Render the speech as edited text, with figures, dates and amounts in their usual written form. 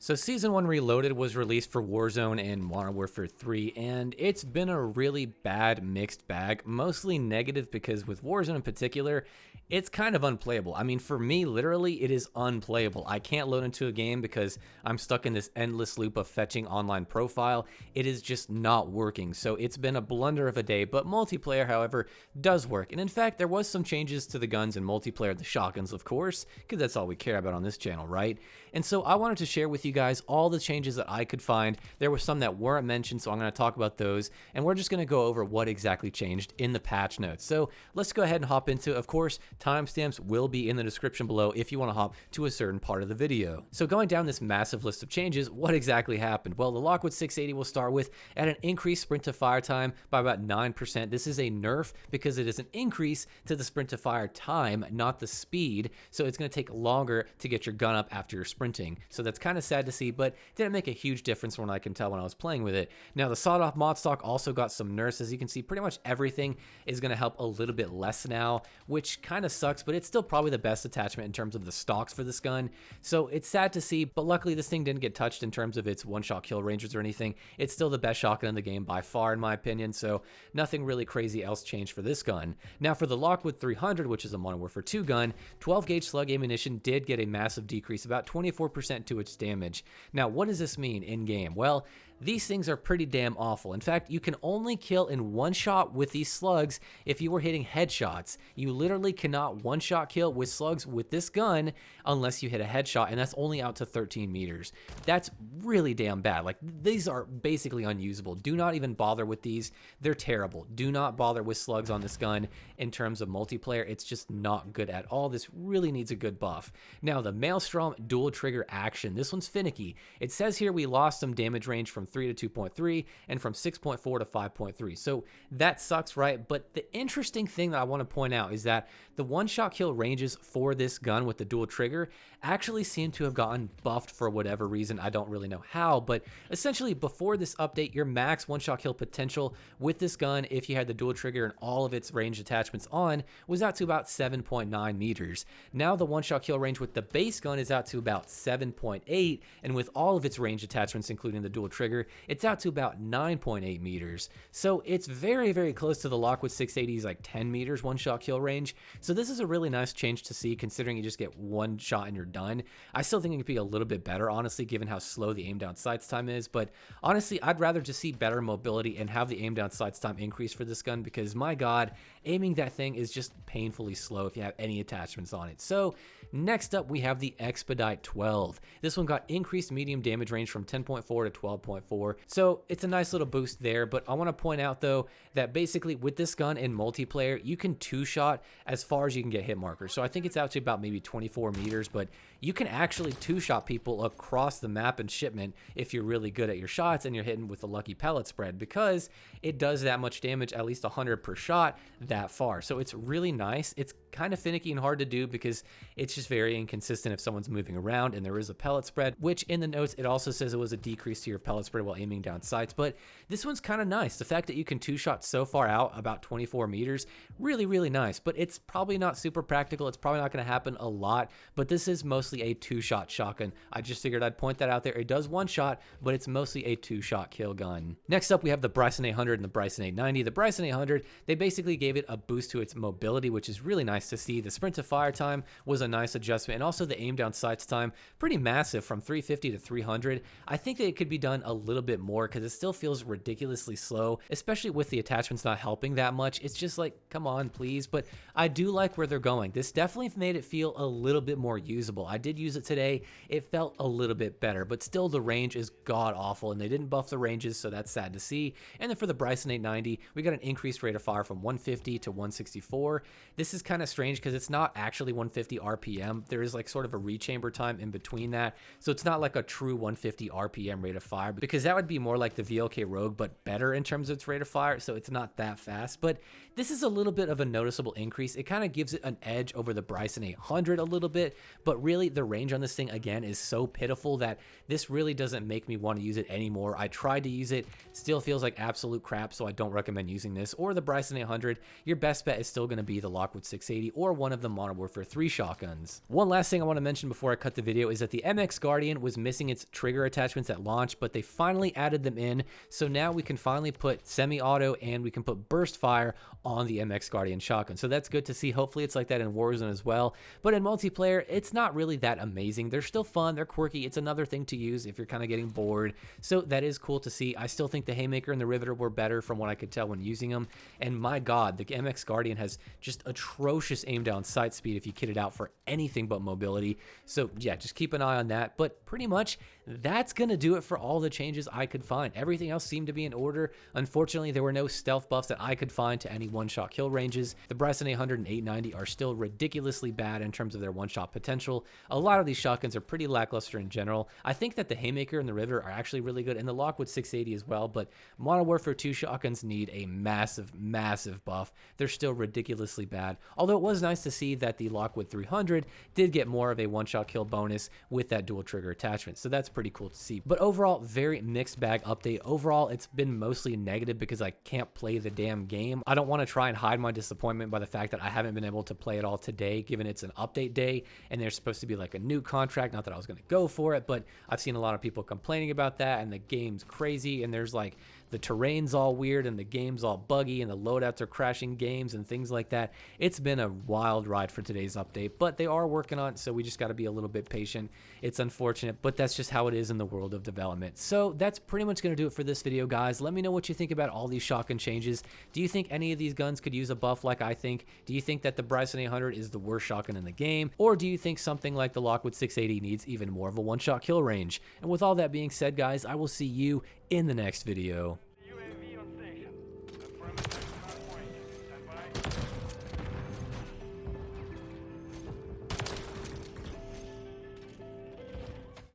So Season 1 Reloaded was released for Warzone and Modern Warfare 3, and it's been a really bad mixed bag, mostly negative because with Warzone in particular, it's kind of unplayable. I mean, for me, literally, it is unplayable. I can't load into a game because I'm stuck in this endless loop of fetching online profile. It is just not working, so it's been a blunder of a day, but multiplayer, however, does work. And in fact, there was some changes to the guns in multiplayer, the shotguns, of course, because that's all we care about on this channel, right? And so I wanted to share with you guys all the changes that I could find. There were some that weren't mentioned, so I'm going to talk about those, and we're just going to go over what exactly changed in the patch notes. So let's go ahead and hop into, of course, timestamps will be in the description below if you want to hop to a certain part of the video. So going down this massive list of changes, what exactly happened? Well, the Lockwood 680 we'll start with at an increased sprint to fire time by about 9%. This is a nerf because it is an increase to the sprint to fire time, not the speed. So it's going to take longer to get your gun up after you're sprinting. So that's kind of sad to see, but didn't make a huge difference from what I can tell when I was playing with it. Now the sawed-off mod stock also got some nerfs. As you can see, pretty much everything is going to help a little bit less now, which kind of sucks, but it's still probably the best attachment in terms of the stocks for this gun. So it's sad to see, but luckily this thing didn't get touched in terms of its one-shot kill ranges or anything. It's still the best shotgun in the game by far, in my opinion, so nothing really crazy else changed for this gun. Now for the Lockwood 300, which is a Modern Warfare 2 gun, 12-gauge slug ammunition did get a massive decrease, about 24% to its damage. Now what does this mean in-game? Well, these things are pretty damn awful. In fact, you can only kill in one shot with these slugs if you were hitting headshots. You literally cannot one-shot kill with slugs with this gun unless you hit a headshot, and that's only out to 13 meters. That's really damn bad. Like, these are basically unusable. Do not even bother with these. They're terrible. Do not bother with slugs on this gun in terms of multiplayer. It's just not good at all. This really needs a good buff. Now, the Maelstrom dual trigger action. This one's finicky. It says here we lost some damage range from 3 to 2.3 and from 6.4 to 5.3. So that sucks, right? But the interesting thing that I want to point out is that the one-shot kill ranges for this gun with the dual trigger actually seem to have gotten buffed for whatever reason. I don't really know how, but essentially before this update, your max one-shot kill potential with this gun, if you had the dual trigger and all of its range attachments on, was out to about 7.9 meters. Now the one-shot kill range with the base gun is out to about 7.8, and with all of its range attachments, including the dual trigger, it's out to about 9.8 meters. So it's very, very close to the Lockwood 680's like 10 meters one-shot kill range. So this is a really nice change to see, considering you just get one shot and you're done. I still think it could be a little bit better, honestly, given how slow the aim down sights time is, but honestly, I'd rather just see better mobility and have the aim down sights time increase for this gun, because my god, aiming that thing is just painfully slow if you have any attachments on it. So next up, we have the Expedite 12. This one got increased medium damage range from 10.4 to 12.4. So it's a nice little boost there, but I want to point out though that basically with this gun in multiplayer, you can two-shot as far as you can get hit markers. So I think it's out to about maybe 24 meters, but you can actually two-shot people across the map and shipment if you're really good at your shots and you're hitting with a lucky pellet spread, because it does that much damage, at least 100 per shot, that far. So it's really nice. It's kind of finicky and hard to do because it's just very inconsistent if someone's moving around, and there is a pellet spread, which in the notes it also says it was a decrease to your pellet spread while aiming down sights. But this one's kind of nice. The fact that you can two-shot so far out, about 24 meters, really, really nice. But it's probably not super practical. It's probably not going to happen a lot, but this is mostly a two-shot shotgun. I just figured I'd point that out there. It does one shot, but it's mostly a two-shot kill gun. Next up, we have the Bryson 800 and the Bryson 890. The Bryson 800, they basically gave it a boost to its mobility, which is really nice to see. The sprint to fire time was a nice adjustment, and also the aim down sights time, pretty massive, from 350 to 300. I think that it could be done a little bit more because it still feels ridiculously slow, especially with the attachments not helping that much. It's just like, come on, please. But I do like where they're going. This definitely made it feel a little bit more usable. I did use it today. It felt a little bit better, but still the range is god awful, and they didn't buff the ranges, so that's sad to see. And then for the Bryson 890, we got an increased rate of fire from 150 to 164. This is kind of strange because it's not actually 150 RPM. There is like sort of a rechamber time in between that, so it's not like a true 150 RPM rate of fire, because that would be more like the VLK Rogue, but better in terms of its rate of fire, so it's not that fast. But this is a little bit of a noticeable increase. It kind of gives it an edge over the Bryson 800 a little bit, but really honestly, the range on this thing, again, is so pitiful that this really doesn't make me want to use it anymore. I tried to use it, still feels like absolute crap, so I don't recommend using this or the Bryson 800. Your best bet is still going to be the Lockwood 680 or one of the Modern Warfare 3 shotguns. One last thing I want to mention before I cut the video is that the MX Guardian was missing its trigger attachments at launch, but they finally added them in, so now we can finally put semi-auto and we can put burst fire on the MX Guardian shotgun. So that's good to see. Hopefully it's like that in Warzone as well. But in multiplayer, it's not really that amazing. They're still fun. They're quirky. It's another thing to use if you're kind of getting bored. So that is cool to see. I still think the Haymaker and the Riveter were better from what I could tell when using them. And my God, the MX Guardian has just atrocious aim down sight speed if you kit it out for anything but mobility. So yeah, just keep an eye on that. But pretty much that's going to do it for all the changes I could find. Everything else seemed to be in order. Unfortunately, there were no stealth buffs that I could find to any one-shot kill ranges. The Bryson 800 and 890 are still ridiculously bad in terms of their one-shot potential. A lot of these shotguns are pretty lackluster in general. I think that the Haymaker and the Riveter are actually really good, and the Lockwood 680 as well, but Modern Warfare 2 shotguns need a massive, massive buff. They're still ridiculously bad, although it was nice to see that the Lockwood 300 did get more of a one-shot kill bonus with that dual trigger attachment, so that's pretty cool to see. But overall, very mixed bag update. Overall, it's been mostly negative because I can't play the damn game. I don't want to try and hide my disappointment by the fact that I haven't been able to play it all today, given it's an update day and there's supposed to be like a new contract. Not that I was going to go for it, but I've seen a lot of people complaining about that, and the game's crazy, and there's like the terrain's all weird and the game's all buggy and the loadouts are crashing games and things like that. It's been a wild ride for today's update, but they are working on it, so we just got to be a little bit patient. It's unfortunate, but that's just how it is in the world of development. So that's pretty much going to do it for this video, guys. Let me know what you think about all these shotgun changes. Do you think any of these guns could use a buff like I think? Do you think that the Bryson 800 is the worst shotgun in the game? Or do you think something like the Lockwood 680 needs even more of a one-shot kill range? And with all that being said, guys, I will see you in the next video.